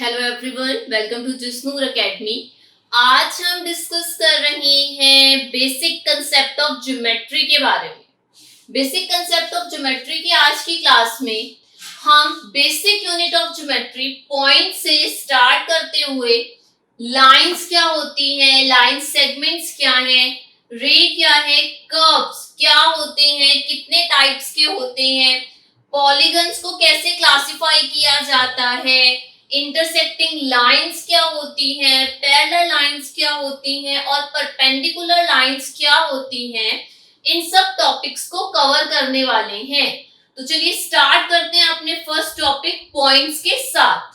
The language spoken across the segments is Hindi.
Hello everyone, welcome to Jisnoor academy. आज हम डिस्कस कर रहे हैं बेसिक कंसेप्ट ऑफ ज्योमेट्री के बारे में। बेसिक कंसेप्ट ऑफ ज्योमेट्री की आज की क्लास में हम basic unit of geometry point से स्टार्ट करते हुए लाइंस क्या होती हैं, लाइन सेगमेंट्स क्या हैं, रे क्या है, कर्व्स क्या होते हैं, कितने टाइप्स के होते हैं, पॉलीगन्स को कैसे क्लासिफाई किया जाता है, इंटरसेक्टिंग लाइंस क्या होती हैं, पैरेलल लाइंस क्या होती हैं और परपेंडिकुलर लाइंस क्या होती हैं, इन सब टॉपिक्स को कवर करने वाले हैं। तो चलिए स्टार्ट करते हैं अपने फर्स्ट टॉपिक पॉइंट्स के साथ।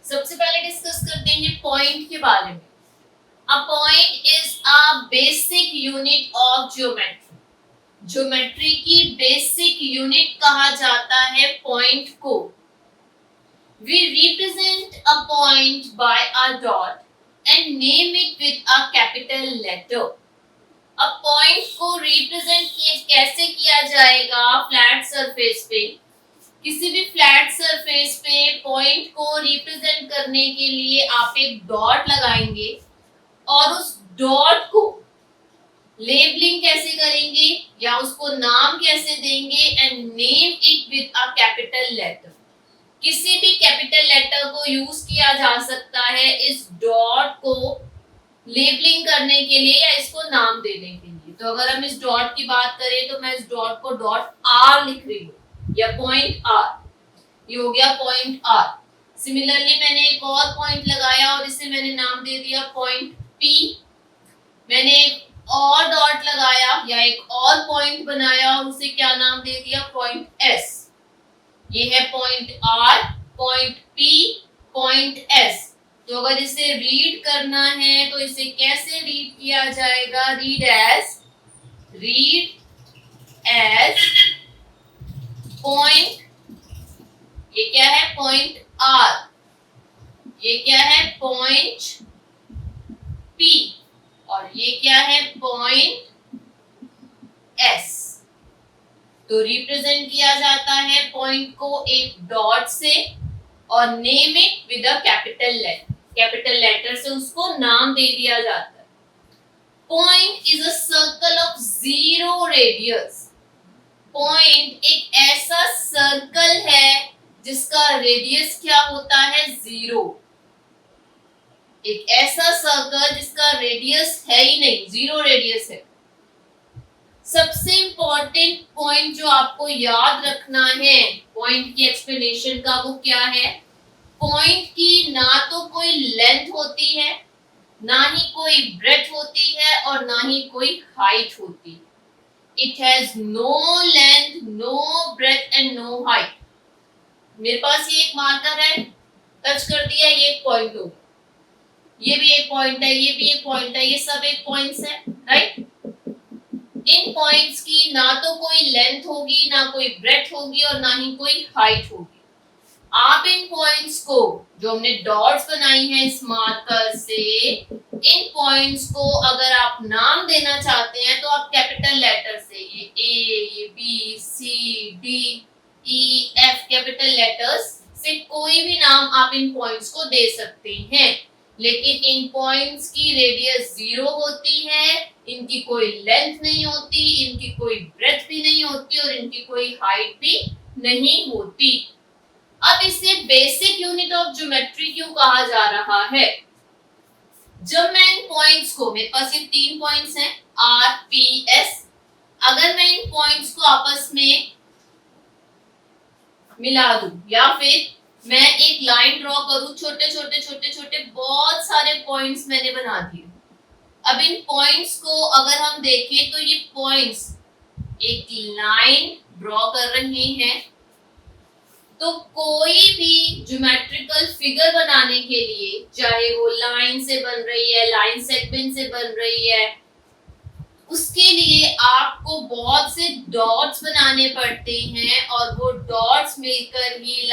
सबसे पहले डिस्कस करते हैं पॉइंट के बारे में। A point is a basic unit of geometry. Geometry की बेसिक यूनिट कहा जाता है पॉइंट को। We represent a point by a dot and name it with a capital letter. अब पॉइंट को रिप्रेजेंट कैसे किया जाएगा? फ्लैट सरफेस पे, किसी भी फ्लैट सरफेस पे पॉइंट को रिप्रेजेंट करने के लिए आप एक डॉट लगाएंगे और उस डॉट को लेबलिंग कैसे करेंगे या उसको नाम कैसे देंगे? And name it with a capital letter. किसी भी कैपिटल लेटर को यूज किया जा सकता है इस डॉट को लेबलिंग करने के लिए या इसको नाम देने के लिए। तो अगर हम इस डॉट की बात करें तो मैं इस डॉट को डॉट आर लिख रही हूँ या पॉइंट आर, ये हो गया पॉइंट आर। सिमिलरली मैंने एक और पॉइंट लगाया और इसे मैंने नाम दे दिया पॉइंट पी। मैंने एक और डॉट लगाया या एक और पॉइंट बनाया और उसे क्या नाम दे दिया? Point S. ये है point R, point P, point S. तो अगर इसे रीड करना है तो इसे कैसे रीड किया जाएगा? रीड एज पॉइंट, ये क्या है? Point R. ये क्या है? Point P. और ये क्या है? Point S. तो रिप्रेजेंट किया जाता है पॉइंट को एक डॉट से और name it with a capital letter. Capital letter से उसको नाम दे दिया जाता है। Point is a circle of zero radius. Point एक ऐसा सर्कल है जिसका रेडियस क्या होता है? जीरो। एक ऐसा सर्कल जिसका रेडियस है ही नहीं, जीरो रेडियस है। सबसे इंपॉर्टेंट पॉइंट जो आपको याद रखना है पॉइंट की एक्सप्लेनेशन का, वो क्या है? पॉइंट की ना तो कोई लेंथ होती है, ना ही कोई ब्रेड्थ होती है और ना ही कोई हाइट होती है। It has no length, no breadth and no height. मेरे पास ये एक मार्कर है, टच कर दिया, ये एक पॉइंट होगा, ये भी एक पॉइंट है, ये भी एक पॉइंट है, ये सब एक पॉइंट्स है, राइट? इन पॉइंट्स की ना तो कोई लेंथ होगी, ना कोई ब्रेड्थ होगी और ना ही कोई हाइट होगी। आप इन पॉइंट्स को, जो हमने डॉट्स बनाई हैं इस मार्कर से, इन पॉइंट्स को अगर आप नाम देना चाहते हैं तो आप कैपिटल लेटर से, ये ए, ये बी, सी, डी, ई, एफ, कैपिटल लेटर्स से कोई भी नाम आप इन पॉइंट्स को दे सकते हैं। लेकिन इन पॉइंट्स की रेडियस जीरो होती है, इनकी कोई लेंथ नहीं होती, इनकी कोई ब्रेड्थ भी नहीं होती और इनकी कोई हाइट भी नहीं होती। अब इसे बेसिक यूनिट ऑफ ज्योमेट्री क्यों कहा जा रहा है? जब मैं इन पॉइंट्स को, मेरे पास ये तीन पॉइंट्स हैं आर, पी, एस, अगर मैं इन पॉइंट्स को आपस में मिला दूं या फिर मैं एक लाइन ड्रॉ करूं, छोटे छोटे छोटे छोटे बहुत सारे पॉइंट्स मैंने बना दिए। अब इन पॉइंट्स को अगर हम देखें तो ये पॉइंट्स एक लाइन ड्रॉ कर रहे हैं। तो कोई भी ज्योमेट्रिकल फिगर बनाने के लिए, चाहे वो लाइन से बन रही है, लाइन सेगमेंट से बन रही है, उसके लिए आपको बहुत से डॉट्स बनाने पड़ते हैं और वो डॉट्स मिलकर ही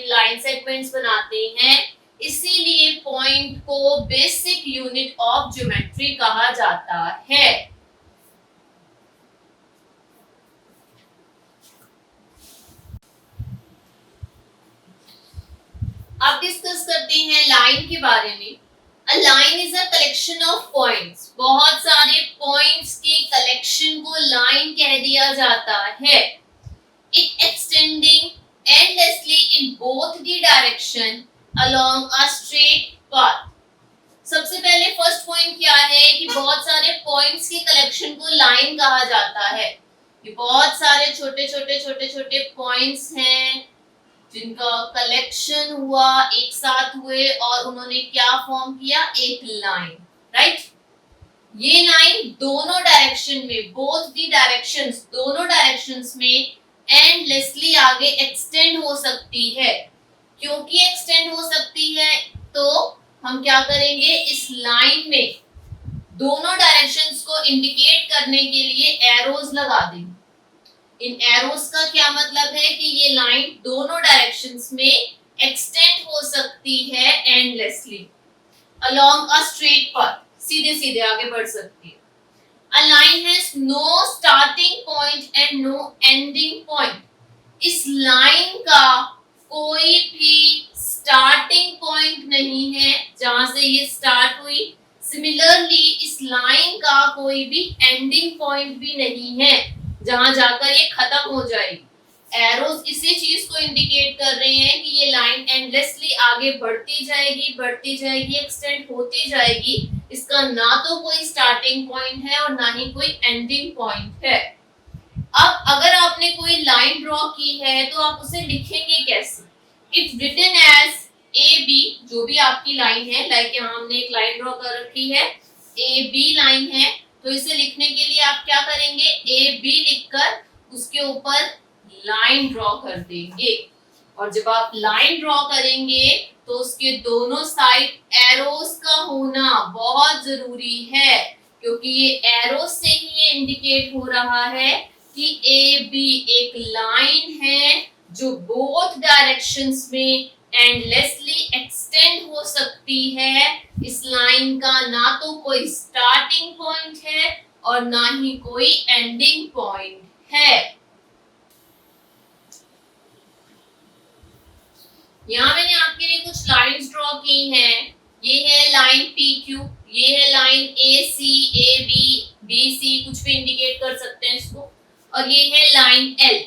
लाइन सेगमेंट्स बनाते हैं। इसीलिए पॉइंट को बेसिक यूनिट ऑफ ज्योमेट्री कहा जाता है। अब डिस्कस करते हैं लाइन के बारे में। A line is a collection of points. बहुत सारे पॉइंट्स के कलेक्शन को लाइन कह दिया जाता है। It extending endlessly in both the direction along a straight path. सबसे पहले फर्स्ट पॉइंट क्या है कि बहुत सारे पॉइंट्स के कलेक्शन को लाइन कहा जाता है। ये बहुत सारे छोटे छोटे पॉइंट्स हैं जिनका कलेक्शन हुआ, एक साथ हुए और उन्होंने क्या फॉर्म किया, एक लाइन, राइट। ये लाइन दोनों डायरेक्शन में, बोथ दी डायरेक्शंस, दोनों डायरेक्शंस में एंडलेसली आगे एक्सटेंड हो सकती है। क्योंकि एक्सटेंड हो सकती है तो हम क्या करेंगे, इस लाइन में दोनों डायरेक्शंस को इंडिकेट करने के लिए एरोज लगा देंगे। इन एरोस का क्या मतलब है कि ये लाइन दोनों डायरेक्शंस में एक्सटेंड हो सकती है endlessly along a straight path, सीधे सीधे आगे बढ़ सकती है। A line has no starting point and no ending point. इस लाइन का कोई भी स्टार्टिंग पॉइंट नहीं है जहां से ये स्टार्ट हुई। सिमिलरली इस लाइन का कोई भी एंडिंग पॉइंट भी नहीं है जहां जाकर ये खत्म हो जाएगी। एरोस इसी चीज को इंडिकेट कर रहे हैं कि ये लाइन एंडलेसली आगे बढ़ती जाएगी, एक्सटेंड होती जाएगी। इसका ना तो कोई स्टार्टिंग पॉइंट है और ना ही कोई एंडिंग पॉइंट है। अब अगर आपने कोई लाइन ड्रॉ की है तो आप उसे लिखेंगे कैसे? It's written as A B, जो भी आपकी लाइन है, लाइक यहाँ हमने एक लाइन ड्रॉ कर रखी है, ए बी लाइन है, तो इसे लिखने के लिए आप क्या करेंगे, ए बी लिखकर उसके ऊपर लाइन ड्रॉ कर देंगे। और जब आप लाइन ड्रॉ करेंगे तो उसके दोनों साइड एरोस का होना बहुत जरूरी है, क्योंकि ये एरोस से ही ये इंडिकेट हो रहा है कि ए बी एक लाइन है जो बोथ डायरेक्शंस में एंडलेसली एक्सटेंड हो सकती है। इस लाइन का ना तो कोई स्टार्टिंग पॉइंट है और ना ही कोई एंडिंग पॉइंट है। यहाँ मैंने आपके लिए कुछ लाइंस ड्रॉ की हैं। ये है लाइन पी क्यू, ये है line A C, A B, B C, कुछ भी इंडिकेट कर सकते हैं इसको, और ये है लाइन एल।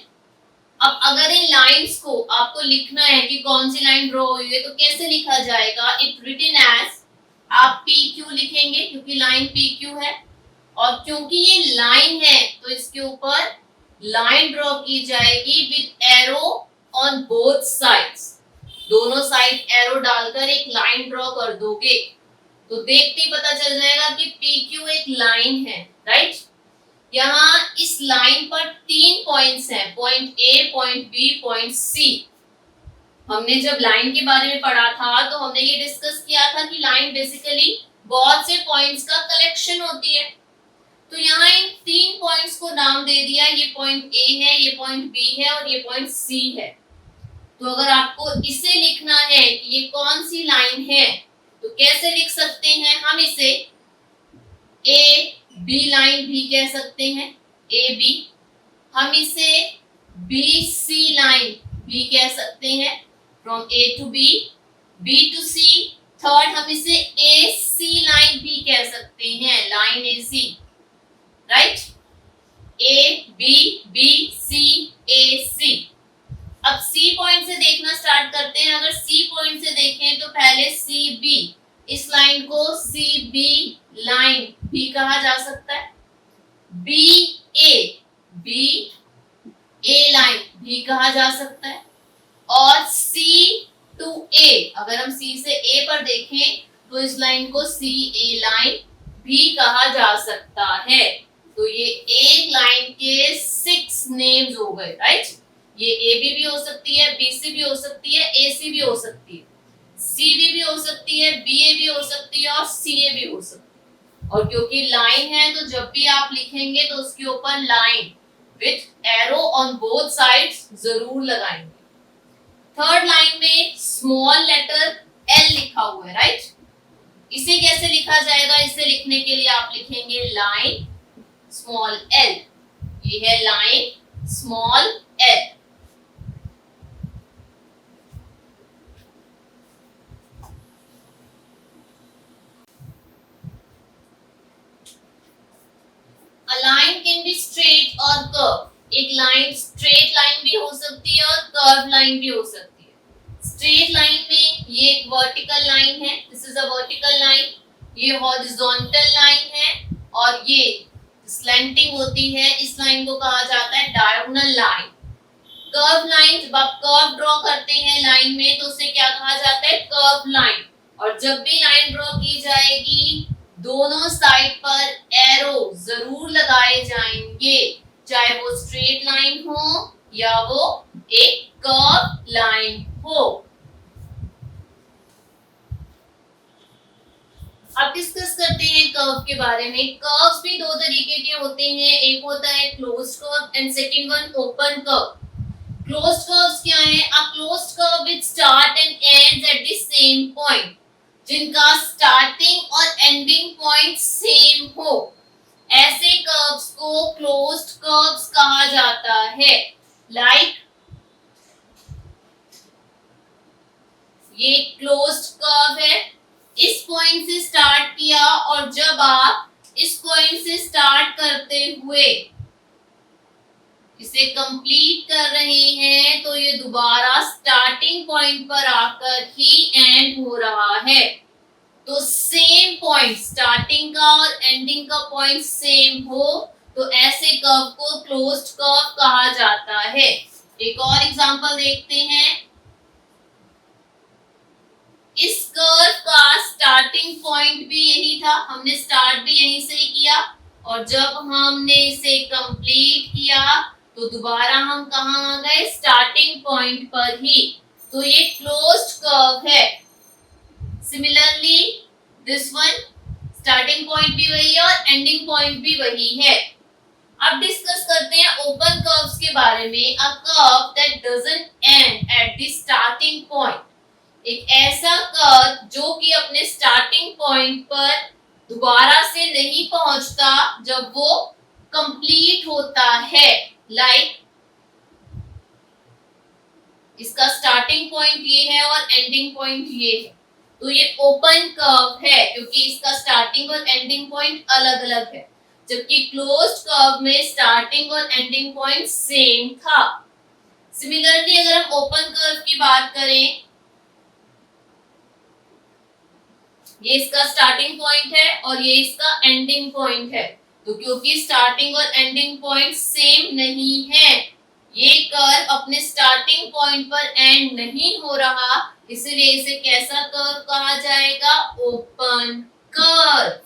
अब अगर इन लाइंस को आपको लिखना है कि कौन सी लाइन ड्रॉ हुई है तो कैसे लिखा जाएगा? इट रिटन एज, आप पी क्यू लिखेंगे क्योंकि लाइन पी क्यू है, और क्योंकि ये लाइन है तो इसके ऊपर लाइन ड्रॉ की जाएगी with arrow on both sides. दोनों साइड एरो डालकर एक लाइन ड्रॉ कर दोगे तो देखते ही पता चल जाएगा कि पी क्यू एक लाइन है, राइट। यहाँ इस लाइन पर 3 पॉइंट्स हैं, point A, point B, point C. हमने जब लाइन के बारे में पढ़ा था तो हमने ये डिस्कस किया था कि लाइन बेसिकली बहुत से पॉइंट्स का कलेक्शन होती है। तो यहाँ इन 3 पॉइंट्स को नाम दे दिया, ये पॉइंट ए है, ये पॉइंट बी है और ये पॉइंट सी है। तो अगर आपको इसे लिखना है कि ये कौन सी लाइन है तो कैसे लिख सकते हैं? हम इसे ए बी लाइन भी कह सकते हैं, ए बी। हम इसे बी सी लाइन भी कह सकते हैं, from A to B, B to C. Third हम इसे ए सी लाइन भी कह सकते हैं, line A C, right. A B, B C, A C. अब सी पॉइंट से देखना स्टार्ट करते हैं। अगर सी पॉइंट से देखें तो पहले सी बी, इस लाइन को सी बी लाइन भी कहा जा सकता है, बी ए लाइन भी कहा जा सकता है, और सी टू ए, अगर हम सी से ए पर देखें तो इस लाइन को सी ए लाइन भी कहा जा सकता है। तो ये एक लाइन के 6 नेम्स हो गए, राइट। ये ए बी भी हो सकती है, बी सी भी हो सकती है, ए सी भी हो सकती है, सी बी भी हो सकती है, बी ए भी हो सकती है और सी ए भी हो सकती है। और क्योंकि लाइन है तो जब भी आप लिखेंगे तो उसके ऊपर line with arrow on both sides जरूर लगाएंगे। थर्ड लाइन में स्मॉल लेटर एल लिखा हुआ है, राइट। इसे कैसे लिखा जाएगा? इसे लिखने के लिए आप लिखेंगे लाइन स्मॉल एल। ये है लाइन स्मॉल एल। एक लाइन स्ट्रेट लाइन भी हो सकती है और कर्व लाइन भी हो सकती है। स्ट्रेट लाइन में ये एक वर्टिकल लाइन है, this is a vertical line, ये हॉरिजॉन्टल लाइन है और ये स्लैंटिंग होती है, इस लाइन को कहा जाता है डायगोनल लाइन। कर्व लाइन, जब आप कर्व ड्रॉ करते हैं लाइन में तो उसे क्या कहा जाता है, कर्व लाइन। और जब भी लाइन ड्रॉ की जाएगी दोनों साइड पर एरो जरूर लगाए जाएंगे, चाहे वो स्ट्रेट लाइन हो या वो एक कर्व लाइन हो। अब डिस्कस करते हैं कर्व के बारे में। कर्व्स भी दो तरीके के होते हैं, एक होता है closed curve and second one open curve. Closed curves क्या है, a closed curve which start and ends at the same point, जिनका स्टार्टिंग और एंडिंग पॉइंट सेम हो, ऐसे कर्व्स को क्लोज्ड कर्व्स कहा जाता है। लाइक ये क्लोज्ड कर्व है, इस पॉइंट से स्टार्ट किया और जब आप इस पॉइंट से स्टार्ट करते हुए इसे कंप्लीट कर रहे हैं तो ये दोबारा स्टार्टिंग पॉइंट पर आकर ही एंड हो रहा है। तो सेम पॉइंट, स्टार्टिंग का और एंडिंग का पॉइंट सेम हो तो ऐसे कर्व को क्लोज्ड कर्व कहा जाता है। एक और एग्जांपल देखते हैं। इस कर्व का स्टार्टिंग पॉइंट भी यही था, हमने स्टार्ट भी यहीं से ही किया और जब हमने इसे कंप्लीट किया तो दोबारा हम कहाँ आ गए, स्टार्टिंग पॉइंट पर ही। तो ये क्लोज्ड कर्व है। Similarly this one, starting point भी वही है और एंडिंग पॉइंट भी वही है। अब डिस्कस करते हैं ओपन कर्व्स के बारे में। A curve that doesn't and at the starting point, एक ऐसा कर्व जो कि अपने स्टार्टिंग पॉइंट पर दोबारा से नहीं पहुंचता जब वो कंप्लीट होता है। लाइक इसका स्टार्टिंग पॉइंट ये है और एंडिंग पॉइंट ये है, तो ये ओपन कर्व है क्योंकि इसका स्टार्टिंग और एंडिंग पॉइंट अलग अलग है, जबकि क्लोज्ड कर्व में स्टार्टिंग और एंडिंग पॉइंट सेम था। सिमिलरली अगर हम ओपन कर्व की बात करें, ये इसका स्टार्टिंग पॉइंट है और ये इसका एंडिंग पॉइंट है, तो क्योंकि स्टार्टिंग और एंडिंग पॉइंट सेम नहीं है, ये कर्व अपने स्टार्टिंग पॉइंट पर एंड नहीं हो रहा, इसलिए इसे कैसा कर्व कहा जाएगा, ओपन कर्व।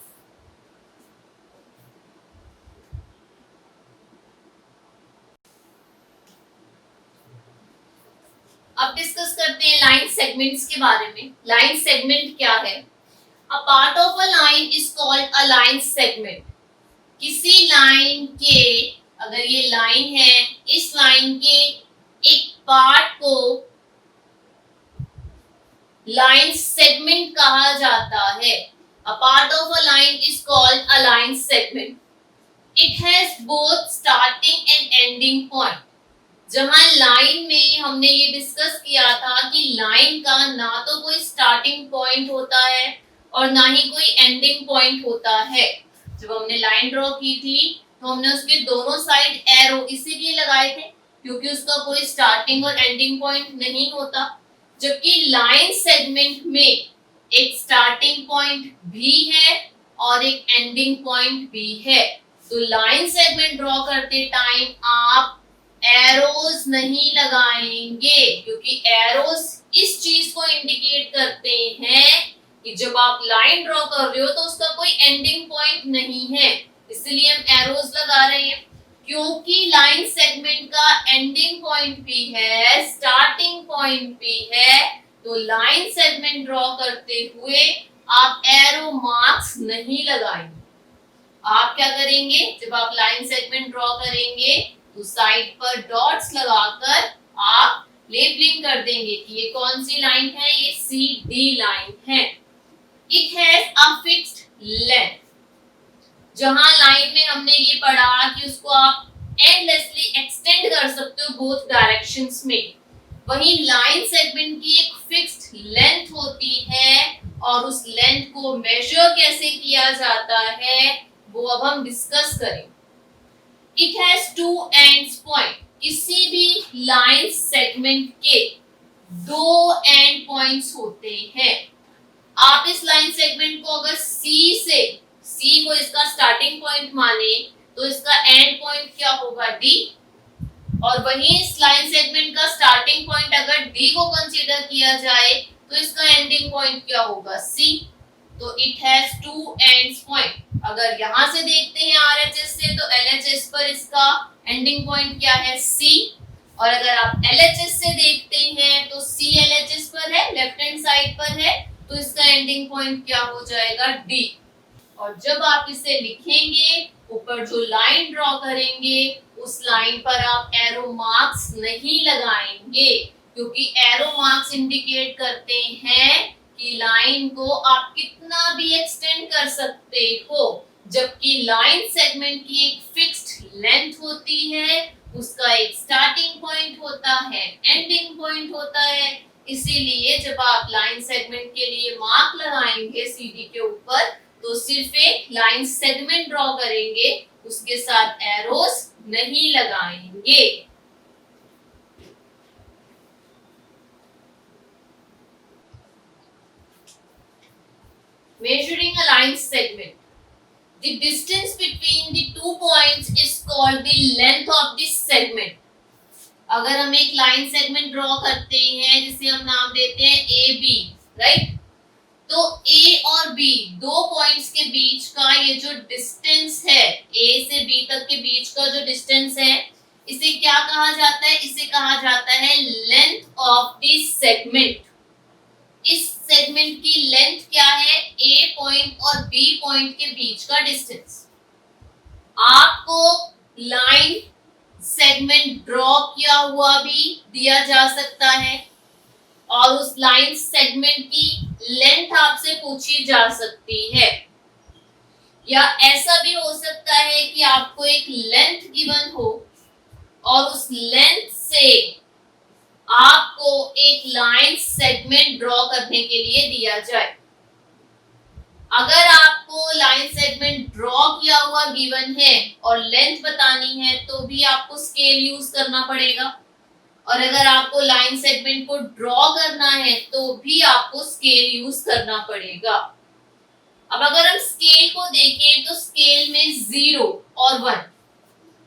अब डिस्कस करते हैं लाइन सेगमेंट्स के बारे में। लाइन सेगमेंट क्या है? A part of a line is called a line segment. किसी लाइन के, अगर ये लाइन है, इस लाइन के एक पार्ट को लाइन सेगमेंट कहा जाता है। A part of a line is called a line segment. It has both starting and ending point. जहां लाइन में हमने ये डिस्कस किया था कि लाइन का ना तो कोई स्टार्टिंग पॉइंट होता है और ना ही कोई एंडिंग पॉइंट होता है। जब हमने लाइन ड्रॉ की थी तो हमने उसके दोनों साइड एरो इसीलिए लगाए थे क्योंकि उसका कोई स्टार्टिंग और एंडिंग पॉइंट नहीं होता, जबकि लाइन सेगमेंट में एक स्टार्टिंग पॉइंट भी है और एक एंडिंग पॉइंट भी है। तो लाइन सेगमेंट ड्रॉ करते टाइम आप एरोज नहीं लगाएंगे क्योंकि एरोज इस चीज को इंडिकेट करते हैं कि जब आप लाइन ड्रॉ कर रहे हो तो उसका कोई एंडिंग पॉइंट नहीं है, इसलिए हम एरोज लगा रहे हैं। क्योंकि लाइन सेगमेंट का एंडिंग पॉइंट भी है, स्टार्टिंग पॉइंट भी है, तो लाइन सेगमेंट ड्रॉ करते हुए आप एरो मार्क्स नहीं लगाएंगे। आप क्या करेंगे, जब आप लाइन सेगमेंट ड्रॉ करेंगे तो साइड पर डॉट्स लगाकर आप लेबलिंग कर देंगे कि ये कौन सी लाइन है, ये सी डी लाइन है। It has a fixed length. जहां लाइन में हमने ये पढ़ा कि उसको आप endlessly extend कर सकते हो both directions में, वहीं लाइन सेगमेंट की एक फिक्स्ड लेंथ होती है और उस लेंथ को मेजर कैसे किया जाता है वो अब हम डिस्कस करें। It has two ends point, किसी भी लाइन सेगमेंट के दो एंड पॉइंट्स होते हैं। आप इस लाइन सेगमेंट को अगर सी को इसका स्टार्टिंग पॉइंट माने तो इसका एंड पॉइंट क्या होगा डी, और वहीं इस लाइन सेगमेंट का स्टार्टिंग पॉइंट अगर डी को कंसीडर किया जाए तो इसका एंडिंग पॉइंट क्या होगा सी। तो it has two ends point. अगर यहां से देखते हैं आरएचएस से तो एलएचएस पर इसका एंडिंग पॉइंट क्या है सी, और अगर आप एलएचएस से देखते हैं तो सी एलएचएस पर है, लेफ्ट हैंड साइड पर है, तो इसका एंडिंग पॉइंट क्या हो जाएगा डी। और जब आप इसे लिखेंगे, ऊपर जो लाइन ड्रॉ करेंगे उस लाइन पर आप एरो मार्क्स नहीं लगाएंगे, क्योंकि एरो मार्क्स इंडिकेट करते हैं कि लाइन को आप कितना भी एक्सटेंड कर सकते हो, जबकि लाइन सेगमेंट की एक फिक्स्ड लेंथ होती है, उसका एक स्टार्टिंग पॉइंट होता है, एंडिंग पॉइंट होता है। इसीलिए जब आप लाइन सेगमेंट के लिए मार्क लगाएंगे सीडी के ऊपर तो सिर्फ एक लाइन सेगमेंट ड्रॉ करेंगे, उसके साथ एरोस नहीं लगाएंगे। Measuring a line segment, the distance between the two points is called the length of this segment. अगर हम एक लाइन सेगमेंट ड्रॉ करते हैं जिसे हम नाम देते हैं ए बी, राइट, तो ए और बी दो पॉइंट्स के बीच का ये जो डिस्टेंस है, ए से बी तक के बीच का जो डिस्टेंस है, इसे क्या कहा जाता है? इसे कहा जाता है लेंथ ऑफ दिस सेगमेंट। इस सेगमेंट की लेंथ क्या है? ए पॉइंट और बी पॉइंट के बीच का डिस्टेंस। आपको लाइन सेगमेंट ड्रॉ किया हुआ भी दिया जा सकता है और उस लाइन सेगमेंट की लेंथ आपसे पूछी जा सकती है, या ऐसा भी हो सकता है कि आपको एक लेंथ गिवन हो और उस लेंथ से आपको एक लाइन सेगमेंट ड्रॉ करने के लिए दिया जाए। अगर आपको लाइन सेगमेंट ड्रॉ किया हुआ गिवन है और लेंथ बतानी है तो भी आपको स्केल यूज करना पड़ेगा, और अगर आपको लाइन सेगमेंट को ड्रॉ करना है तो भी आपको स्केल यूज करना पड़ेगा। अब अगर हम स्केल को देखें तो स्केल में 0 और 1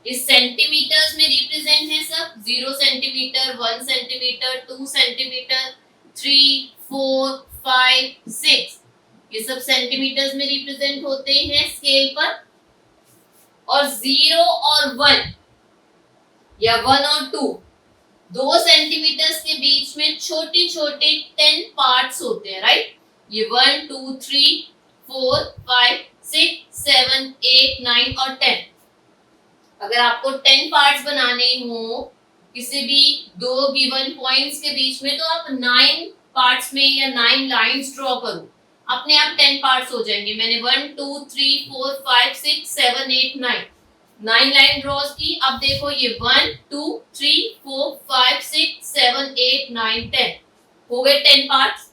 इस सेंटीमीटर्स में रिप्रेजेंट है सब। 0 सेंटीमीटर, 1 सेंटीमीटर, 2 सेंटीमीटर, 3, 4, 5, 6 ये सब सेंटीमीटर्स में रिप्रेजेंट होते हैं स्केल पर। और 0 और 1 या 1 और 2 सेंटीमीटर्स के बीच में छोटे छोटे 10 पार्ट्स होते हैं, राइट। ये 1, 2, 3, 4, 5, 6, 7, 8, 9 और 10। अगर आपको 10 पार्ट्स बनाने हो किसी भी दो गिवन पॉइंट्स के बीच में तो आप 9 पार्ट्स में या 9 लाइंस ड्रॉ करो, अपने आप 10 पार्ट्स हो जाएंगे। मैंने 1, 2, 3, 4, 5, 6, 7, 8, 9 लाइन ड्रॉज की। अब देखो ये 1, 2, 3, 4, 5, 6, 7, 8, 9, 10 हो गए 10 पार्ट्स।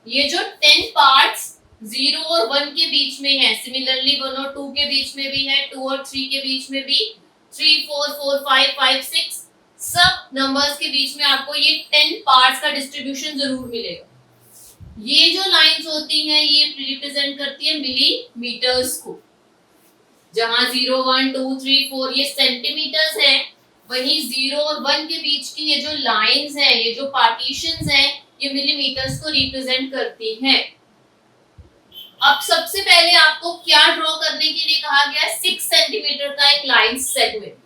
ये जो 10 पार्ट्स 0 और 1 के बीच में है, सिमिलरली 1 और 2 के बीच में भी है, 2 और 3 के बीच में भी, 3, 4, 4, 5, 5, 6 सब नंबर्स के बीच में आपको ये 10 पार्ट्स का डिस्ट्रीब्यूशन जरूर मिलेगा। ये जो लाइंस होती हैं ये रिप्रेजेंट करती है मिलीमीटर्स को। जहां 0, 1, 2, 3, 4 ये सेंटीमीटर्स हैं, वहीं 0 और 1 के बीच की ये जो लाइंस हैं, ये जो पार्टीशंस हैं, ये मिलीमीटर्स को रिप्रेजेंट करती हैं। अब सबसे पहले आपको क्या ड्रॉ करने के लिए कहा गया है? 6 सेंटीमीटर का एक लाइन सेगमेंट।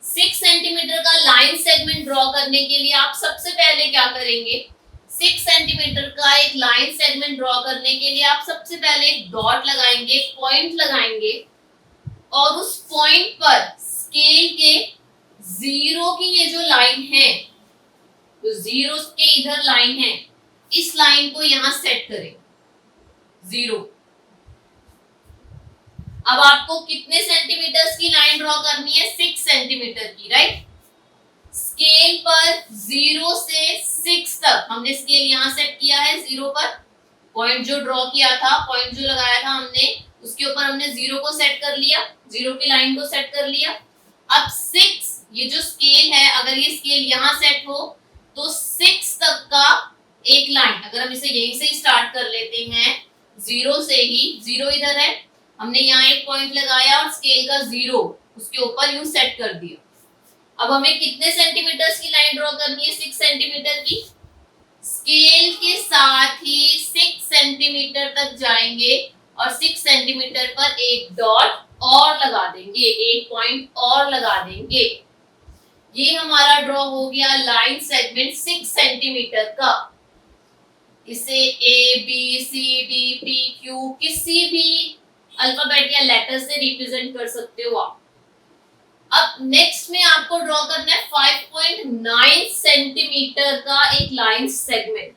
6 सेंटीमीटर का लाइन सेगमेंट ड्रॉ करने के लिए आप सबसे पहले क्या करेंगे? 6 सेंटीमीटर का एक लाइन सेगमेंट ड्रॉ करने के लिए आप सबसे पहले एक डॉट लगाएंगे, पॉइंट लगाएंगे, और उस पॉइंट पर स्केल के 0 की ये जो लाइन है, तो 0 के इधर लाइन है, इस लाइन को यहां सेट करें 0। अब आपको कितने सेंटीमीटर्स की लाइन ड्रॉ करनी है? 6 सेंटीमीटर की, राइट। स्केल पर 0 से 6 तक हमने स्केल यहां सेट किया है 0 पर। पॉइंट जो ड्रॉ किया था, पॉइंट जो लगाया था हमने, उसके ऊपर हमने 0 को सेट कर लिया, 0 की लाइन को सेट कर लिया। अब 6, ये जो स्केल है, अगर ये स्केल यहाँ सेट हो तो 6 तक का एक लाइन, अगर हम इसे यहीं से ही स्टार्ट कर लेते हैं, 0 से ही, 0 इधर है, हमने यहाँ एक पॉइंट लगाया और स्केल का 0 उसके ऊपर यूं सेट कर दिया। अब हमें कितने सेंटीमीटर्स की लाइन ड्रॉ करनी है? 6 सेंटीमीटर की। स्केल के साथ ही 6 सेंटीमीटर तक जाएंगे और 6 सेंटीमीटर पर एक डॉट और लगा देंगे, एक पॉइंट और लगा देंगे। ये हमारा ड्रॉ हो गया लाइन सेगमेंट 6 सेंटीमीटर का। इसे A B C D P Q किसी भी अल्फाबेट या लेटर से रिप्रेजेंट कर सकते हो आप। अब नेक्स्ट में आपको ड्रॉ करना है 5.9 सेंटीमीटर का एक लाइन सेगमेंट।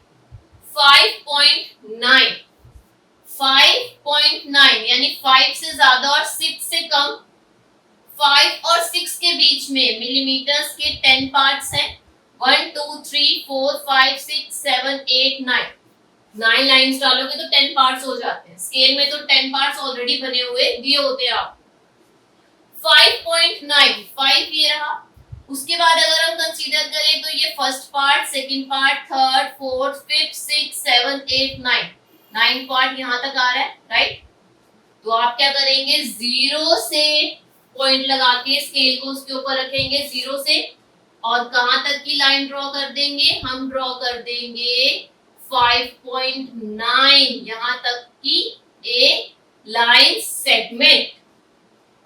5.9 यानी 5 से ज्यादा और 6 से कम। 5 और 6 के बीच में मिलीमीटर्स के 10 पार्ट्स हैं। 1 2 3 4 5 6 7 8 9 9 लाइंस डालोगे तो 10 पार्ट्स हो जाते हैं। स्केल में तो 10 पार्ट्स ऑलरेडी बने हुए दिए होते हैं आप। 5.9 5 ये रहा। उसके बाद अगर हम कंसीडर करें तो ये first part, second part, third, fourth, fifth, 6 7 8 9 part यहाँ तक आ रहा है, राइट। तो आप क्या करेंगे, 0 से पॉइंट लगा के स्केल को उसके ऊपर रखेंगे 0 से, और कहां तक की लाइन ड्रॉ कर देंगे, हम ड्रॉ कर देंगे 5.9 यहाँ तक की एक लाइन सेगमेंट।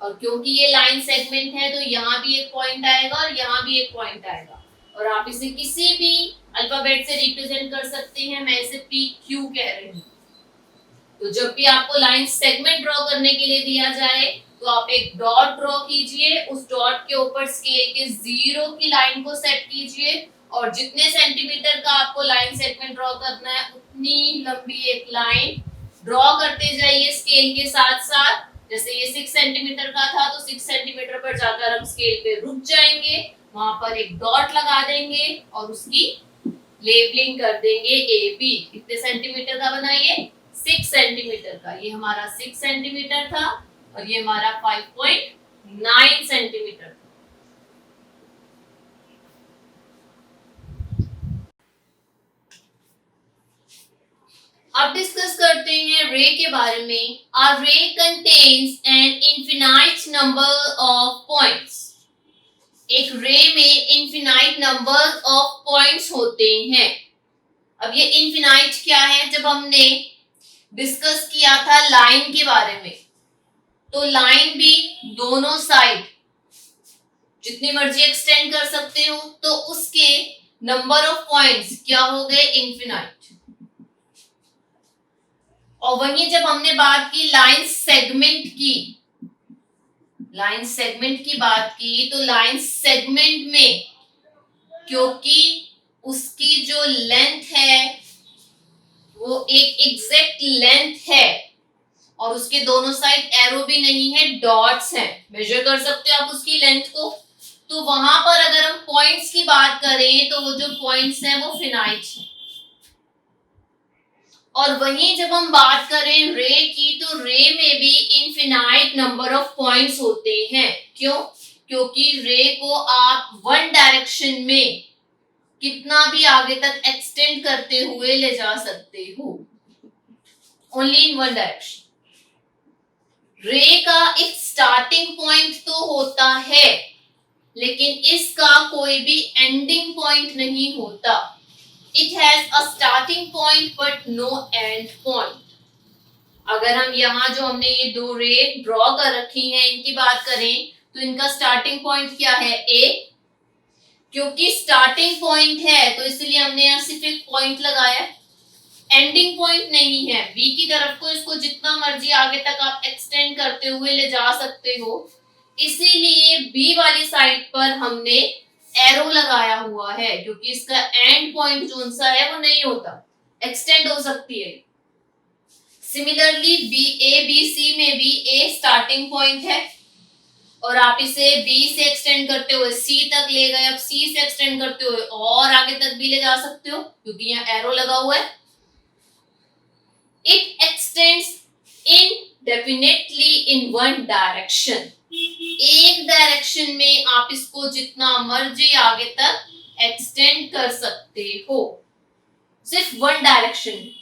और क्योंकि ये लाइन सेगमेंट है तो यहाँ भी एक पॉइंट आएगा और यहाँ भी एक पॉइंट आएगा, और आप इसे किसी भी अल्फाबेट से रिप्रेजेंट कर सकते हैं। मैं इसे पी क्यू कह रही हूँ। तो जब भी आपको लाइन सेगमेंट ड्रॉ करने के लिए दिया जाए तो आप एक डॉट ड्रॉ कीजिए, उस डॉट के ऊपर स्केल के 0 की लाइन को सेट कीजिए, और जितने सेंटीमीटर का आपको लाइन सेगमेंट ड्रॉ करना है उतनी लंबी एक लाइन ड्रॉ करते जाइए स्केल के साथ साथ। जैसे ये 6 सेंटीमीटर का था तो 6 सेंटीमीटर पर जाकर हम स्केल पे रुक जाएंगे, वहां पर एक डॉट लगा देंगे और उसकी लेबलिंग कर देंगे ए बी। कितने सेंटीमीटर का बना ये? 6 सेंटीमीटर का। ये हमारा 6 सेंटीमीटर था और ये हमारा 5.9 सेंटीमीटर था। अब डिस्कस करते हैं रे के बारे में। A ray contains an infinite number of points. एक रे में इनफिनाइट नंबर ऑफ पॉइंट्स होते हैं। अब ये इनफिनाइट क्या है? जब हमने डिस्कस किया था लाइन के बारे में, तो लाइन भी दोनों साइड जितनी मर्जी एक्सटेंड कर सकते हो, तो उसके नंबर ऑफ पॉइंट्स क्या हो गए? इनफिनाइट। और वहीं जब हमने बात की लाइन सेगमेंट की बात की, तो लाइन सेगमेंट में क्योंकि उसकी जो लेंथ है वो एक एग्जैक्ट लेंथ है और उसके दोनों साइड एरो भी नहीं है, डॉट्स हैं, मेजर कर सकते हो आप उसकी लेंथ को। तो वहां पर अगर हम पॉइंट्स की बात करें तो वो जो पॉइंट्स हैं वो फिनाइट हैं। और वहीं जब हम बात करें रे की, तो रे में भी इनफिनाइट नंबर ऑफ पॉइंट्स होते हैं। क्यों? क्योंकि रे को आप वन डायरेक्शन में कितना भी आगे तक एक्सटेंड करते हुए ले जा सकते हो, ओनली इन वन डायरेक्शन। रे का एक स्टार्टिंग पॉइंट तो होता है, लेकिन इसका कोई भी एंडिंग पॉइंट नहीं होता। It has a starting point but no end point. अगर हम यहाँ जो हमने ये दो रे ड्रॉ कर रखी हैं इनकी बात करें तो इनका स्टार्टिंग पॉइंट क्या है? ए। क्योंकि स्टार्टिंग पॉइंट है तो इसलिए हमने यहाँ सिर्फ एक पॉइंट लगाया, एंडिंग पॉइंट नहीं है। बी की तरफ को इसको जितना मर्जी आगे तक आप एक्सटेंड करते हुए ले जा सकते हो, इसीलिए बी वाली साइड पर हमने एरो लगाया हुआ है, क्योंकि इसका एंड पॉइंट जो सा है वो नहीं होता, एक्सटेंड हो सकती है। Similarly B A B C में भी ए स्टार्टिंग पॉइंट है और आप इसे बी से एक्सटेंड करते हुए सी तक ले गए, अब सी से एक्सटेंड करते हुए और आगे तक भी ले जा सकते हो क्योंकि यहाँ एरो लगा हुआ है। It extends indefinitely in one direction. एक डायरेक्शन में आप इसको जितना मर्जी आगे तक एक्सटेंड कर सकते हो, सिर्फ वन डायरेक्शन में।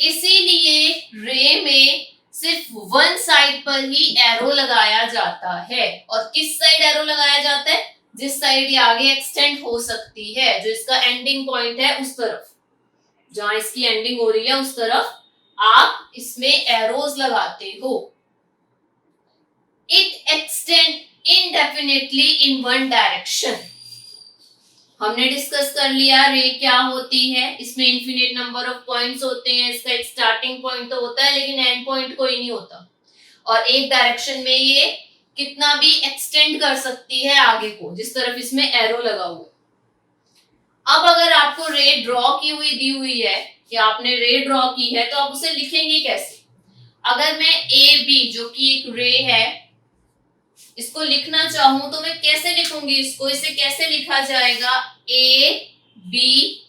इसीलिए रे में सिर्फ वन साइड पर ही एरो लगाया जाता है। और किस साइड एरो लगाया जाता है? जिस साइड ये आगे एक्सटेंड हो सकती है, जो इसका एंडिंग पॉइंट है उस तरफ, जहां इसकी एंडिंग हो रही है उस तरफ आप इसमें एरोज लगाते हो। It extend indefinitely in one direction. हमने डिस्कस कर लिया रे क्या होती है, इसमें इन्फिनिट नंबर ऑफ पॉइंट्स होते हैं, इसका एक स्टार्टिंग पॉइंट तो होता है लेकिन एंड पॉइंट कोई नहीं होता, और एक डायरेक्शन में ये कितना भी एक्सटेंड कर सकती है आगे को, जिस तरफ इसमें एरो लगा हुआ है। अब अगर आपको रे ड्रॉ की हुई दी हुई है कि आपने रे ड्रॉ की है, तो आप उसे लिखेंगे कैसे? अगर मैं ए बी जो कि एक रे है इसको लिखना चाहूं तो मैं कैसे लिखूंगी इसको? इसे कैसे लिखा जाएगा? ए बी,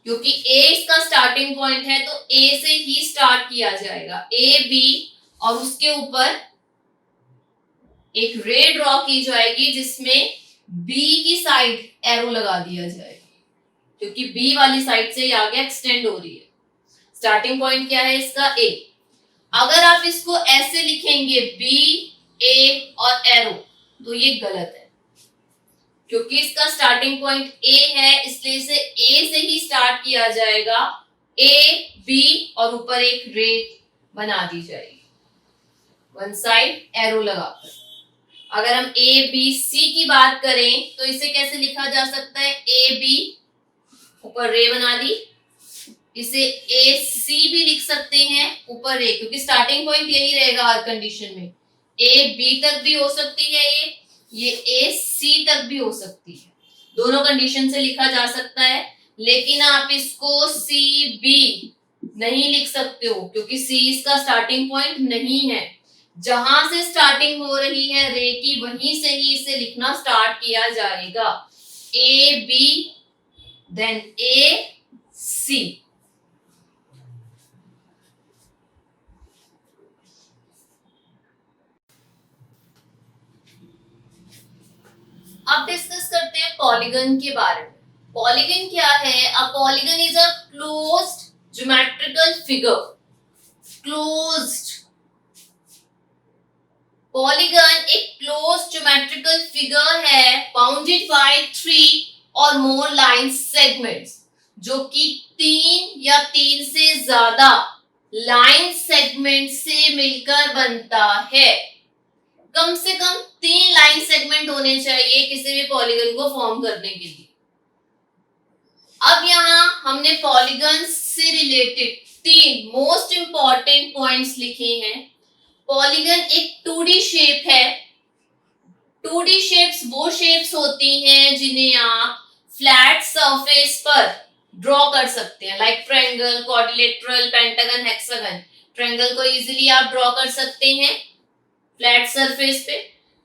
क्योंकि ए इसका स्टार्टिंग पॉइंट है तो ए से ही स्टार्ट किया जाएगा, ए बी, और उसके ऊपर एक रे ड्रॉ की जाएगी जिसमें बी की साइड एरो लगा दिया जाएगा, क्योंकि बी वाली साइड से आगे एक्सटेंड हो रही है। स्टार्टिंग पॉइंट क्या है इसका? ए। अगर आप इसको ऐसे लिखेंगे बी ए और एरो, तो ये गलत है, क्योंकि इसका स्टार्टिंग पॉइंट ए है, इसलिए इसे ए से ही स्टार्ट किया जाएगा, ए बी, और ऊपर एक रे बना दी जाएगी वन साइड एरो लगाकर। अगर हम ए बी सी की बात करें तो इसे कैसे लिखा जा सकता है? ए बी, ऊपर रे बना दी, इसे ए सी भी लिख सकते हैं, ऊपर रे, क्योंकि स्टार्टिंग पॉइंट यही रहेगा हर कंडीशन में। ए बी तक भी हो सकती है ये ए सी तक भी हो सकती है, दोनों कंडीशन से लिखा जा सकता है। लेकिन आप इसको सी बी नहीं लिख सकते हो, क्योंकि सी इसका स्टार्टिंग पॉइंट नहीं है। जहां से स्टार्टिंग हो रही है रे की, वहीं से ही इसे लिखना स्टार्ट किया जाएगा, A B then A C. अब डिस्कस करते हैं पॉलीगन के बारे में। पॉलीगन क्या है? A polygon is a closed geometrical figure. Closed polygon एक क्लोज्ड ज्योमेट्रिकल फिगर है बाउंडेड बाय 3 और मोर लाइन सेगमेंट्स, जो कि 3 या 3 से ज्यादा लाइन सेगमेंट से मिलकर बनता है। कम से कम 3 लाइन सेगमेंट होने चाहिए किसी भी पॉलीगन को फॉर्म करने के लिए। अब यहाँ हमने पॉलीगन से रिलेटेड 3 मोस्ट इंपॉर्टेंट पॉइंट्स लिखे हैं। पॉलीगन एक 2D शेप है। 2D शेप्स वो शेप्स होती हैं जिन्हें आप फ्लैट सरफेस पर ड्रॉ कर सकते हैं, like triangle, quadrilateral, pentagon, hexagon. Triangle को इजीली आप ड्रॉ कर सकते हैं फ्लैट सरफेस पे।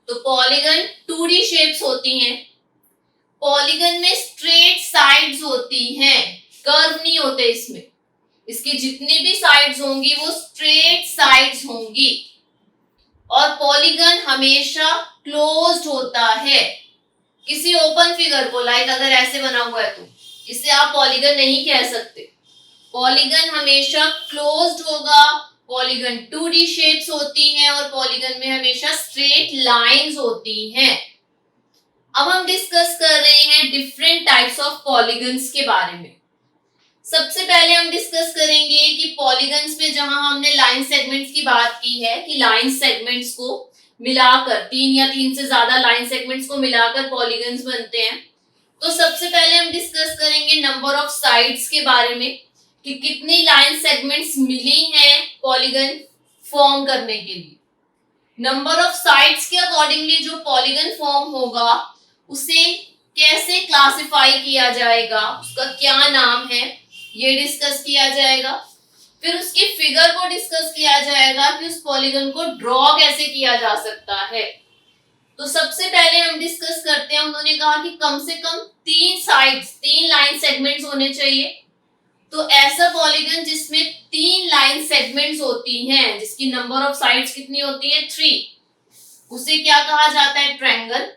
तो पॉलीगन 2D शेप्स होती हैं। पॉलीगन में स्ट्रेट साइड्स होती हैं, कर्व नहीं होते इसमें। इसकी जितनी भी साइड्स होंगी वो स्ट्रेट साइड्स होंगी। और पॉलीगन हमेशा क्लोज्ड होता है। किसी ओपन फिगर को, लाइक अगर ऐसे बना हुआ है तो इसे आप पॉलीगन नहीं कह सकते। पॉलीगन हमेशा क्लोज्ड होगा। पॉलीगन 2D शेप्स होती हैं और पॉलीगन में हमेशा स्ट्रेट लाइंस होती हैं। अब हम डिस्कस कर रहे हैं डिफरेंट टाइप्स ऑफ पॉलीगन्स के बारे में। सबसे पहले हम डिस्कस करेंगे कि पॉलीगन्स में जहां हमने लाइन सेगमेंट्स की बात की है कि लाइन सेगमेंट्स को मिलाकर 3 या 3 से ज्यादा लाइन सेगमेंट्स को मिलाकर पॉलीगन्स बनते हैं। तो सबसे पहले हम डिस्कस करेंगे नंबर ऑफ साइड्स के बारे में कि कितनी लाइन सेगमेंट्स मिली हैं पॉलीगन फॉर्म करने के लिए। नंबर ऑफ साइड्स के अकॉर्डिंगली जो पॉलीगन फॉर्म होगा उसे कैसे क्लासिफाई किया जाएगा, उसका क्या नाम है, ये डिस्कस किया जाएगा। फिर उसकी फिगर को डिस्कस किया जाएगा कि उस पॉलीगन को ड्रॉ कैसे किया जा सकता है। तो सबसे पहले हम डिस्कस करते हैं, उन्होंने कहा कि कम से कम 3 साइड्स, 3 लाइन सेगमेंट्स होने चाहिए। तो ऐसा पॉलीगन जिसमें 3 लाइन सेगमेंट्स होती हैं, जिसकी नंबर ऑफ साइड्स कितनी होती है? 3। उसे क्या कहा जाता है, ट्रायंगल।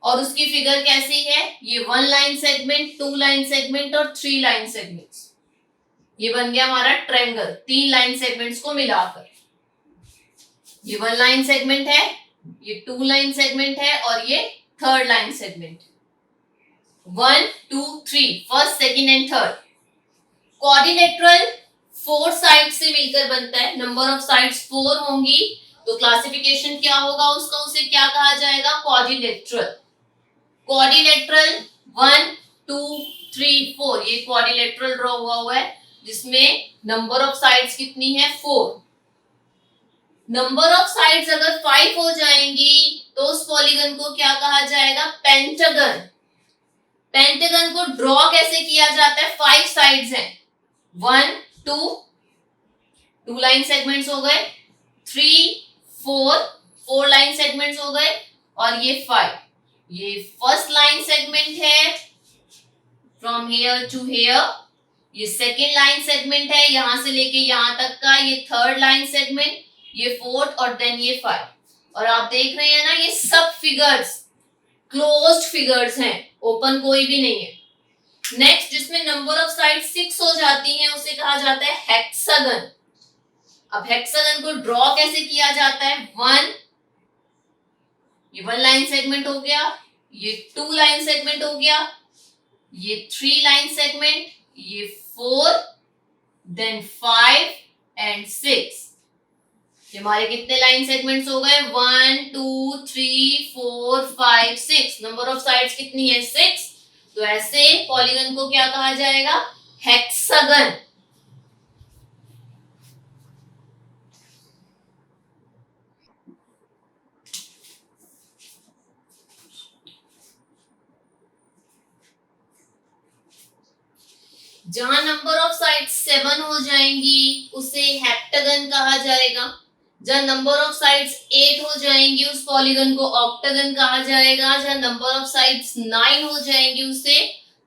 और उसकी फिगर कैसी है, ये 1 लाइन सेगमेंट, 2 लाइन सेगमेंट और 3 लाइन सेगमेंट्स। ये बन गया हमारा ट्रायंगल 3 लाइन सेगमेंट्स को मिलाकर। ये 1 लाइन सेगमेंट है, ये 2 लाइन सेगमेंट है और ये 3rd line segment. 1 2 3 first second and third. Quadrilateral 4 side से मिलकर बनता है, नंबर ऑफ साइड्स 4 होंगी, तो क्लासिफिकेशन क्या होगा उसका, उसे क्या कहा जाएगा, क्वाड्रिलेटरल। क्वाड्रिलेटरल 1 2 3 4, ये क्वाड्रिलेटरल ड्रॉ हुआ है जिसमें नंबर ऑफ साइड्स कितनी है, 4। नंबर ऑफ साइड्स अगर 5 हो जाएंगी तो उस पॉलीगन को क्या कहा जाएगा, पेंटागन। पेंटागन को ड्रॉ कैसे किया जाता है, 5 साइड्स हैं, 1 2 लाइन सेगमेंट्स हो गए, 3 4 लाइन सेगमेंट्स हो गए और ये 5। ये फर्स्ट लाइन सेगमेंट है फ्रॉम हेयर टू हेयर, ये सेकेंड लाइन सेगमेंट है यहां से लेके यहां तक का, ये 3rd लाइन सेगमेंट, ये 4th और देन ये 5। और आप देख रहे हैं ना, ये सब फिगर्स क्लोज्ड फिगर्स हैं, ओपन कोई भी नहीं है। नेक्स्ट जिसमें नंबर ऑफ साइड 6 हो जाती हैं उसे कहा जाता है हेक्सागन। अब हेक्सागन को ड्रॉ कैसे किया जाता है, 1, ये 1 लाइन सेगमेंट हो गया, ये 2 लाइन सेगमेंट हो गया, ये 3 लाइन सेगमेंट, ये 4, देन 5 एंड 6। ये हमारे कितने लाइन सेगमेंट्स हो गए, 1 2 3 4 5 6। नंबर ऑफ साइड्स कितनी है, 6। तो ऐसे पॉलीगन को क्या कहा जाएगा, हेक्सागन। जहां नंबर ऑफ साइड्स 7 हो जाएंगी उसे हेप्टागन कहा जाएगा। जहां नंबर ऑफ साइड्स 8 हो जाएंगी उस पॉलीगन को ऑक्टागन कहा जाएगा। जहां नंबर ऑफ साइड्स 9 हो जाएंगी उसे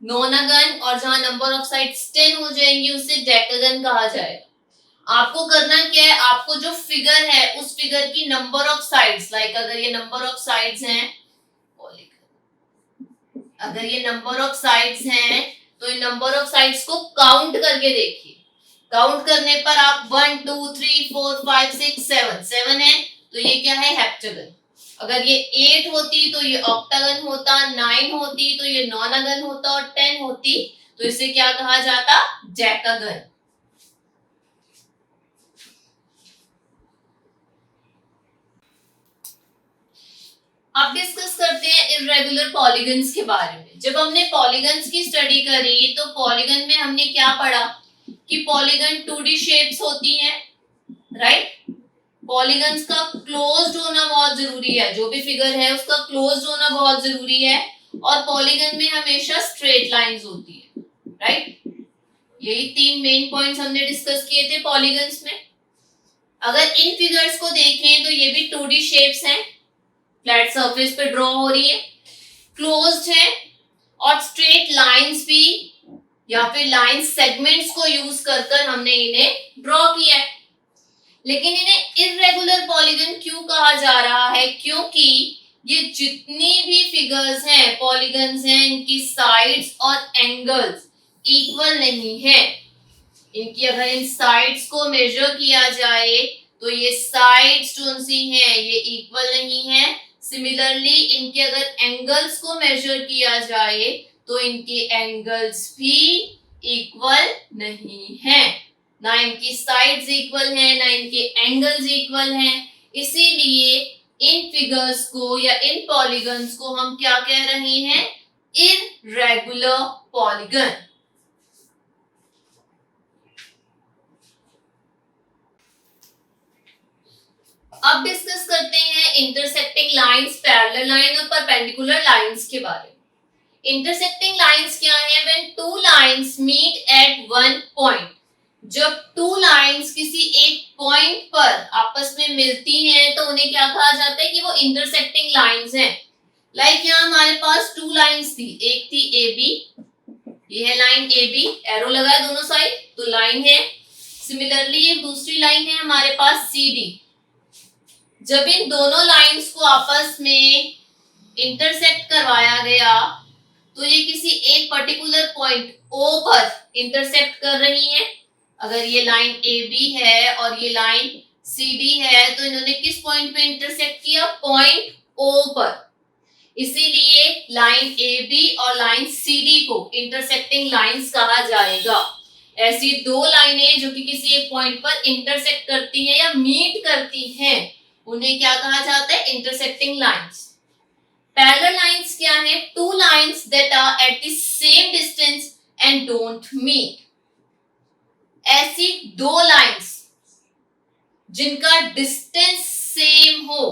नोनागन, और जहां नंबर ऑफ साइड्स 10 हो जाएंगी उसे डेकागन कहा जाएगा। आपको करना क्या है, आपको जो फिगर है उस फिगर की नंबर ऑफ साइड्स, लाइक अगर ये नंबर ऑफ साइड्स हैं, अगर ये नंबर ऑफ साइड्स हैं तो इन नंबर ऑफ साइड्स को काउंट करके देखिए। काउंट करने पर आप 1 2 3 4 5 6 7 है, तो ये क्या है, हेप्टागन। अगर ये 8 होती तो ये ऑक्टागन होता, 9 होती तो ये नोनागन होता और 10 होती तो इसे क्या कहा जाता, डेकागन। अब डिस्कस करते हैं इर्रेगुलर पॉलीगन्स के बारे में। जब हमने पॉलीगन्स की स्टडी करी तो पॉलीगन में हमने क्या पढ़ा कि पॉलीगन 2D शेप्स होती हैं, राइट। पॉलीगन्स का क्लोज्ड होना बहुत जरूरी है, जो भी फिगर है उसका क्लोज्ड होना बहुत जरूरी है, और पॉलीगन में हमेशा स्ट्रेट लाइंस होती है, राइट। यही 3 मेन पॉइंट्स हमने डिस्कस किए थे पॉलीगन्स में। अगर इन फिगर्स को देखें तो ये भी 2D शेप्स हैं, फ्लैट सरफेस पे ड्रॉ हो रही है, क्लोज्ड है, और स्ट्रेट लाइंस भी या फिर लाइन सेगमेंट्स को यूज कर कर हमने इन्हें ड्रॉ किया है। लेकिन इन्हें इर्रेगुलर पॉलीगन क्यों कहा जा रहा है, क्योंकि ये जितनी भी फिगर्स हैं, पॉलीगन्स हैं, इनकी साइड्स और एंगल्स इक्वल नहीं है। इनकी अगर इन साइड्स को मेजर किया जाए तो ये साइड्स जो सी हैं ये इक्वल नहीं है। सिमिलरली इनके अगर एंगल्स को मेजर किया जाए तो इनके एंगल्स भी इक्वल नहीं है, ना इनकी साइड्स इक्वल हैं, ना इनके एंगल्स इक्वल हैं। इसीलिए इन फिगर्स को या इन पॉलीगन्स को हम क्या कह रहे हैं, इर्रेगुलर पॉलीगन। अब डिस्कस करते हैं इंटरसेक्टिंग लाइंस, पैरेलल लाइन और परपेंडिकुलर लाइंस के बारे में। इंटरसेक्टिंग लाइंस क्या है, when two lines meet at one point. जब टू लाइंस किसी एक पॉइंट पर आपस में मिलती हैं तो उन्हें क्या कहा जाता है कि वो इंटरसेक्टिंग लाइंस हैं। लाइक यहाँ हमारे पास टू लाइंस थी, एक थी ए बी, ये है लाइन ए बी, एरो लगा है दोनों साइड तो लाइन है। सिमिलरली एक दूसरी लाइन है हमारे पास सी डी, जब इन दोनों लाइंस को आपस में इंटरसेक्ट करवाया गया तो ये किसी एक पर्टिकुलर पॉइंट O पर इंटरसेक्ट कर रही हैं। अगर ये लाइन AB है और ये लाइन CD है तो इन्होंने किस पॉइंट पे इंटरसेक्ट किया? पॉइंट O पर। इसीलिए लाइन AB और लाइन CD को इंटरसेक्टिंग लाइंस कहा जाएगा। ऐसी दो लाइनें जो कि किसी एक पॉइंट पर इंटरसेक्ट करती हैं या मीट करती हैं उन्हें क्या कहा जाता है? Intersecting lines. पैरेलल लाइंस क्या है? Two lines that are at the same distance and don't meet. ऐसी दो लाइंस जिनका डिस्टेंस सेम हो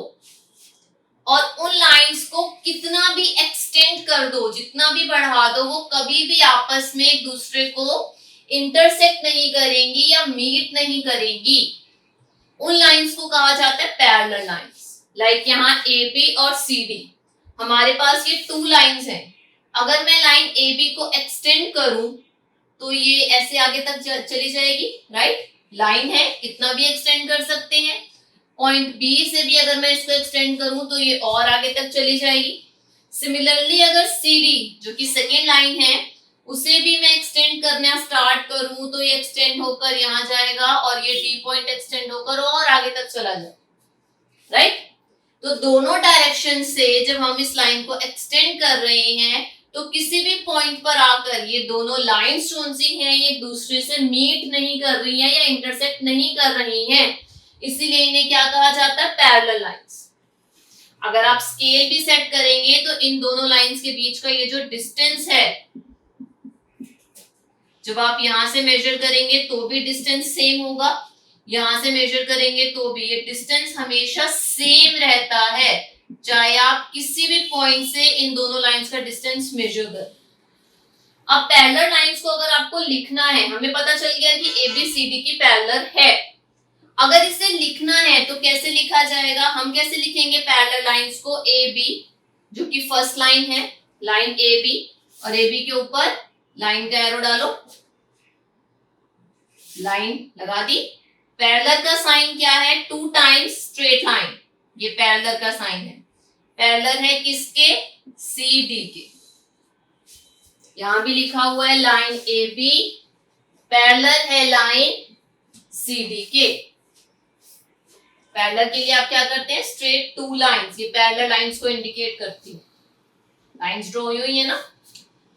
और उन लाइंस को कितना भी एक्सटेंड कर दो, जितना भी बढ़ा दो, वो कभी भी आपस में एक दूसरे को इंटरसेक्ट नहीं करेंगी या मीट नहीं करेंगी। उन लाइंस को कहा जाता है पैरेलल लाइंस। लाइक यहाँ AB और CD, हमारे पास ये टू लाइंस हैं। अगर मैं लाइन AB को एक्सटेंड करूं तो ये ऐसे आगे तक चली जाएगी, राइट? लाइन है, कितना भी एक्सटेंड कर सकते हैं। पॉइंट B से भी अगर मैं इसको एक्सटेंड करूं तो ये और आगे तक चली जाएगी। सिमिलरली अगर CD जो कि सेकेंड लाइन है उसे भी मैं एक्सटेंड करना स्टार्ट करूं तो ये एक्सटेंड होकर यहाँ जाएगा और ये D पॉइंट एक्सटेंड होकर और आगे तक चला जाए, राइट? तो दोनों डायरेक्शन से जब हम इस लाइन को एक्सटेंड कर रहे हैं तो किसी भी पॉइंट पर आकर ये दोनों लाइंस कौन सी हैं, ये एक दूसरे से मीट नहीं कर रही हैं या इंटरसेक्ट नहीं कर रही हैं, इसीलिए इन्हें क्या कहा जाता है? Parallel lines. अगर आप स्केल भी सेट करेंगे तो इन दोनों लाइंस के बीच का ये जो डिस्टेंस है, जब आप यहां से मेजर करेंगे तो भी डिस्टेंस सेम होगा, यहां से मेजर करेंगे तो भी ये डिस्टेंस हमेशा सेम रहता है, चाहे आप किसी भी पॉइंट से इन दोनों लाइंस का डिस्टेंस मेजर करें। अब पैरेलल लाइंस को अगर आपको लिखना है, हमें पता चल गया कि ABCD की पैरेलल है। अगर इसे लिखना है तो कैसे लिखा जाएगा? हम कैसे लिखेंगे पैरेलल लाइंस को? AB जो कि फर्स्ट लाइन है, लाइन AB, और AB के ऊपर लाइन का एरो डालो, लाइन लगा दी। पैरेलल का साइन क्या है? 2 टाइम्स स्ट्रेट लाइन, ये पैरेलल का साइन है। पैरेलल है किसके? CD के। यहां भी लिखा हुआ है लाइन AB पैरेलल है लाइन CD के। पैरेलल के लिए आप क्या करते हैं? स्ट्रेट 2 लाइंस, ये पैरेलल लाइंस को इंडिकेट करती है। लाइंस ड्रॉ हुई है ना।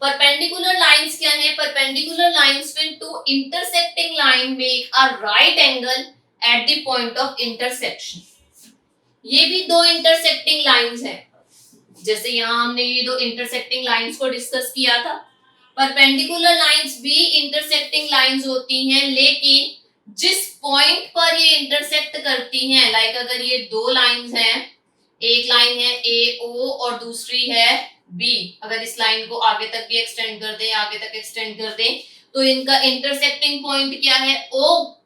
परपेंडिकुलर लाइंस क्या है? Perpendicular lines when two intersecting line make a right angle at the point of intersection. ये भी दो इंटरसेक्टिंग लाइंस हैं, जैसे यहां हमने ये दो इंटरसेक्टिंग लाइंस को डिस्कस किया था। परपेंडिकुलर लाइंस भी इंटरसेक्टिंग लाइंस होती हैं, लेकिन जिस पॉइंट पर ये इंटरसेक्ट करती हैं, लाइक अगर ये दो लाइंस हैं, एक लाइन है AO और दूसरी है B, अगर इस लाइन को आगे तक भी एक्सटेंड कर दें, आगे तक एक्सटेंड कर दें, तो इनका इंटरसेक्टिंग पॉइंट क्या है? O।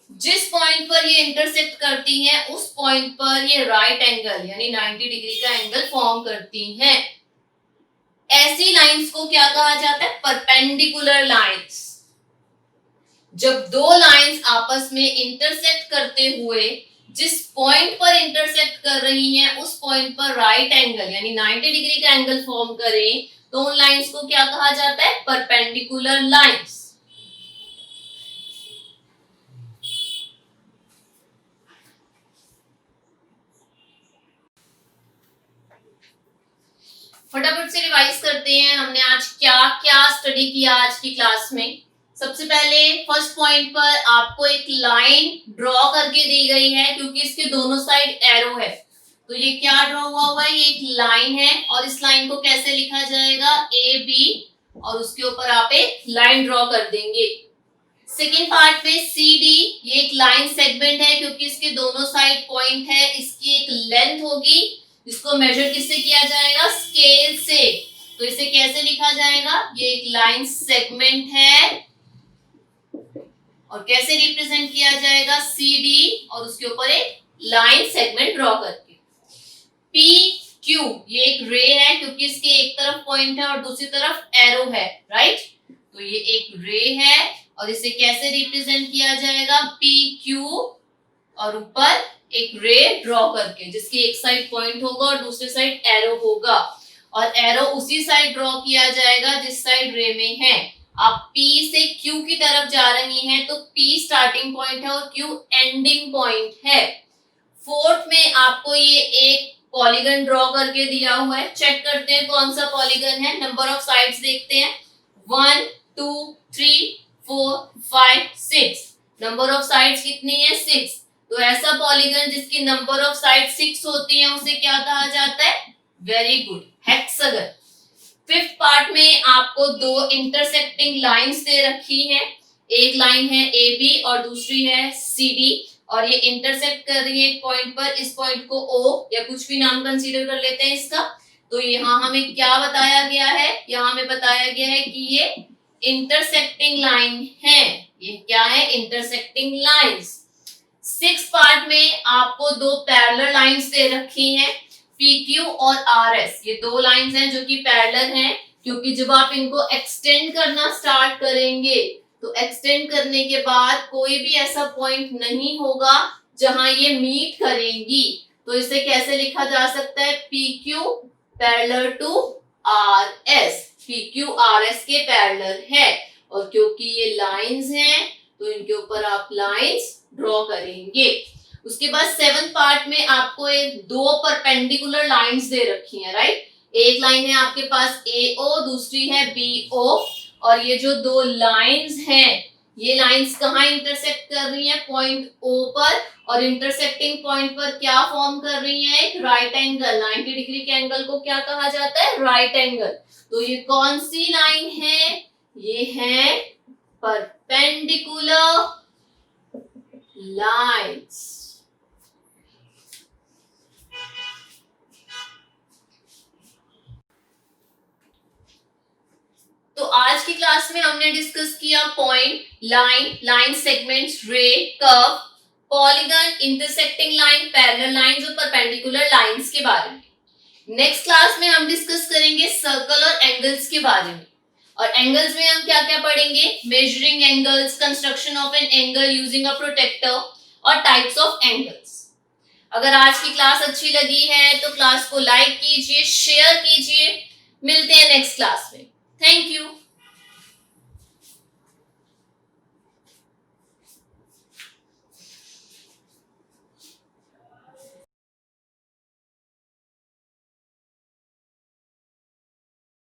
जिस पॉइंट पर ये इंटरसेक्ट करती हैं उस पॉइंट पर ये राइट एंगल यानी 90 डिग्री का एंगल फॉर्म करती हैं। ऐसी लाइंस को क्या कहा जाता है? Perpendicular lines. जब दो लाइंस आपस में इंटरसेक्ट करते हुए जिस पॉइंट पर इंटरसेक्ट कर रही हैं उस पॉइंट पर राइट एंगल यानी 90 डिग्री का एंगल फॉर्म करें तो उन लाइंस को क्या कहा जाता है? Perpendicular lines. फटाफट से रिवाइज करते हैं हमने आज क्या क्या स्टडी किया आज की क्लास में। सबसे पहले फर्स्ट पॉइंट पर आपको एक लाइन ड्रॉ करके दी गई है, क्योंकि इसके दोनों साइड एरो है, तो ये क्या ड्रॉ हुआ है? ये एक लाइन है और इस लाइन को कैसे लिखा जाएगा? AB और उसके ऊपर आप एक लाइन ड्रॉ कर देंगे। सेकेंड पार्ट में CD, ये एक लाइन सेगमेंट है क्योंकि इसके दोनों साइड पॉइंट है, इसकी एक लेंथ होगी जिसको मेजर किससे किया जाएगा? स्केल से। तो इसे कैसे लिखा जाएगा? ये एक लाइन सेगमेंट है और कैसे रिप्रेजेंट किया जाएगा? CD और उसके ऊपर एक लाइन सेगमेंट ड्रॉ करके। PQ, ये एक रे है क्योंकि इसके एक तरफ पॉइंट है और दूसरी तरफ एरो है, राइट? तो ये एक रे है और इसे कैसे रिप्रेजेंट किया जाएगा? PQ और ऊपर एक रे ड्रॉ करके, जिसकी एक साइड पॉइंट होगा और दूसरी साइड एरो होगा, और एरो उसी साइड ड्रॉ किया जाएगा जिस साइड रे में है। आप P से Q की तरफ जा रही हैं तो P स्टार्टिंग पॉइंट है और Q एंडिंग पॉइंट है। फोर्थ में आपको ये एक पॉलीगन ड्रॉ करके दिया हुआ है, चेक करते हैं कौन सा पॉलीगन है। नंबर ऑफ साइड्स देखते हैं, 1 2 3 4 5 6। नंबर ऑफ साइड्स कितनी है? 6। तो ऐसा पॉलीगन जिसकी नंबर ऑफ साइड 6 होती है उसे क्या कहा जाता है? Very good, hexagon. Fifth part में आपको दो इंटरसेक्टिंग लाइंस दे रखी हैं, एक लाइन है AB और दूसरी है CD, और ये इंटरसेक्ट कर रही है एक पॉइंट पर। इस पॉइंट को O या कुछ भी नाम कंसीडर कर लेते हैं इसका। तो यहाँ हमें क्या बताया गया है? यहाँ हमें बताया गया है कि ये इंटरसेक्टिंग लाइन है। ये क्या है? Intersecting lines. सिक्स पार्ट में आपको दो पैरेलल लाइंस दे रखी हैं, PQ और RS। ये दो लाइंस हैं जो कि पैरेलल हैं, क्योंकि जब आप इनको एक्सटेंड करना स्टार्ट करेंगे तो एक्सटेंड करने के बाद कोई भी ऐसा पॉइंट नहीं होगा जहां ये मीट करेंगी। तो इसे कैसे लिखा जा सकता है? PQ parallel to RS। PQ RS के पैरेलल है, और क्योंकि ये लाइंस हैं तो इनके ऊपर आप लाइंस ड्रॉ करेंगे। उसके बाद सेवन पार्ट में आपको एक दो परपेंडिकुलर लाइंस दे रखी हैं, राइट। एक लाइन है आपके पास AO, दूसरी है BO, और ये जो दो लाइंस हैं ये लाइंस कहाँ इंटरसेक्ट कर रही हैं? पॉइंट O पर, और इंटरसेक्टिंग पॉइंट पर क्या फॉर्म कर रही हैं? एक राइट एंगल। 90 डिग्री के एंगल को क्या कहा जाता है? Right angle. तो ये कौन सी लाइन है? ये है परपेंडिकुलर लाइंस। तो आज की क्लास में हमने डिस्कस किया पॉइंट, लाइन, लाइन सेगमेंट्स, रे, curve, polygon, intersecting line, parallel lines और परपेंडिकुलर लाइंस के बारे में। नेक्स्ट क्लास में हम डिस्कस करेंगे सर्कल और एंगल्स के बारे में। और एंगल्स में हम क्या क्या पढ़ेंगे? Measuring angles, construction of an angle using a protractor, और टाइप्स ऑफ एंगल्स। अगर आज की क्लास अच्छी लगी है तो क्लास को लाइक कीजिए, शेयर कीजिए। मिलते हैं नेक्स्ट क्लास में। Thank you.